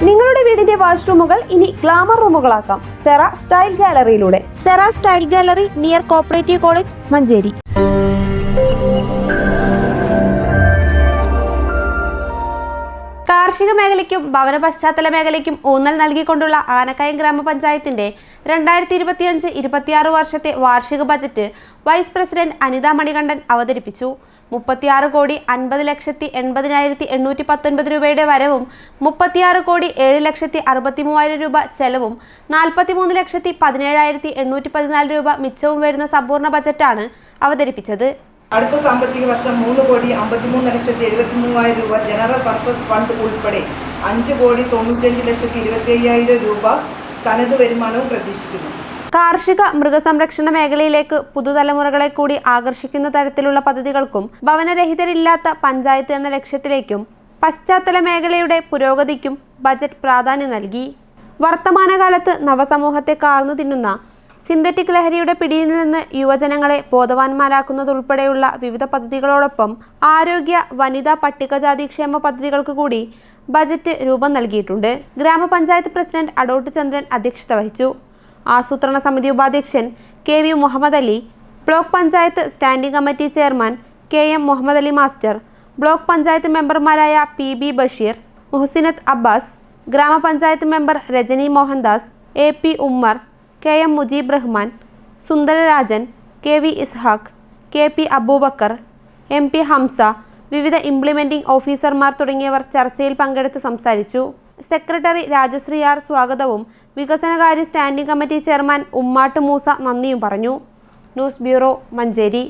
നിങ്ങളുടെ വീടിന്റെ വാഷ്റൂമുകൾ ഇനി ഗ്ലാമർ റൂമുകളാക്കാം സെറ സ്റ്റൈൽ ഗാലറിയിലൂടെ. Sera Style Gallery near cooperative college, Manjeri. കാർഷിക മേഖലയ്ക്കും ഭവന പശ്ചാത്തല മേഖലയ്ക്കും ഊന്നൽ നൽകിക്കൊണ്ടുള്ള ആനക്കയം ഗ്രാമപഞ്ചായത്തിന്റെ 2025-26 വർഷത്തെ വാർഷിക budget vice president Anitha Manikandan അവതരിപ്പിച്ചു. 36,80,80,819 രൂപയുടെ വരവും 36,07,63,000 രൂപ ചെലവും 43,17,814 രൂപ മിച്ചവും വരുന്ന സമ്പൂർണ്ണ ബജറ്റാണ് അവതരിപ്പിച്ചത്. അടുത്ത സാമ്പത്തിക വർഷം 3,53,73,000 രൂപ ജനറൽ പർപ്പസ് ഫണ്ട് ഉൾപ്പെടെ 5,95,25,000 രൂപ തനത് വരുമാനവും പ്രതീക്ഷിക്കുന്നു. കാർഷിക മൃഗസംരക്ഷണ മേഖലയിലേക്ക് പുതുതലമുറകളെ കൂടി ആകർഷിക്കുന്ന തരത്തിലുള്ള പദ്ധതികൾക്കും ഭവനരഹിതരില്ലാത്ത പഞ്ചായത്ത് എന്ന ലക്ഷ്യത്തിലേക്കും പശ്ചാത്തല മേഖലയുടെ പുരോഗതിക്കും ബജറ്റ് പ്രാധാന്യം നൽകി. വർത്തമാനകാലത്ത് നവസമൂഹത്തെ കാർന്നു തിന്നുന്ന സിന്തറ്റിക് ലഹരിയുടെ പിടിയിൽ നിന്ന് യുവജനങ്ങളെ ബോധവാന്മാരാക്കുന്നതുൾപ്പെടെയുള്ള വിവിധ പദ്ധതികളോടൊപ്പം ആരോഗ്യ, വനിതാ, പട്ടികജാതി ക്ഷേമ പദ്ധതികൾക്ക് കൂടി ബജറ്റ് രൂപം നൽകിയിട്ടുണ്ട്. ഗ്രാമപഞ്ചായത്ത് പ്രസിഡന്റ് അടോട്ട് ചന്ദ്രൻ അധ്യക്ഷത വഹിച്ചു. ആസൂത്രണ സമിതി ഉപാധ്യക്ഷൻ KV Muhammad Ali, block panchayat standing committee chairman KM Muhammad Ali master, block panchayat മെമ്പർമാരായ PB Basheer, Muhasinath Abbas, grama panchayat member Rajani Mohandas, AP Ummer, KM Mujeeb Rahman, Sundararajan, KV Ishaq, KP Aboobacker, MP Hamsa, വിവിധ ഇംപ്ലിമെന്റിംഗ് ഓഫീസർമാർ തുടങ്ങിയവർ ചർച്ചയിൽ പങ്കെടുത്ത് സംസാരിച്ചു. സെക്രട്ടറി രാജശ്രീ R സ്വാഗതവും വികസനകാര്യ സ്റ്റാൻഡിംഗ് കമ്മിറ്റി ചെയർമാൻ ഉമ്മാട്ട് മൂസ നന്ദിയും പറഞ്ഞു. News bureau, Manjeri.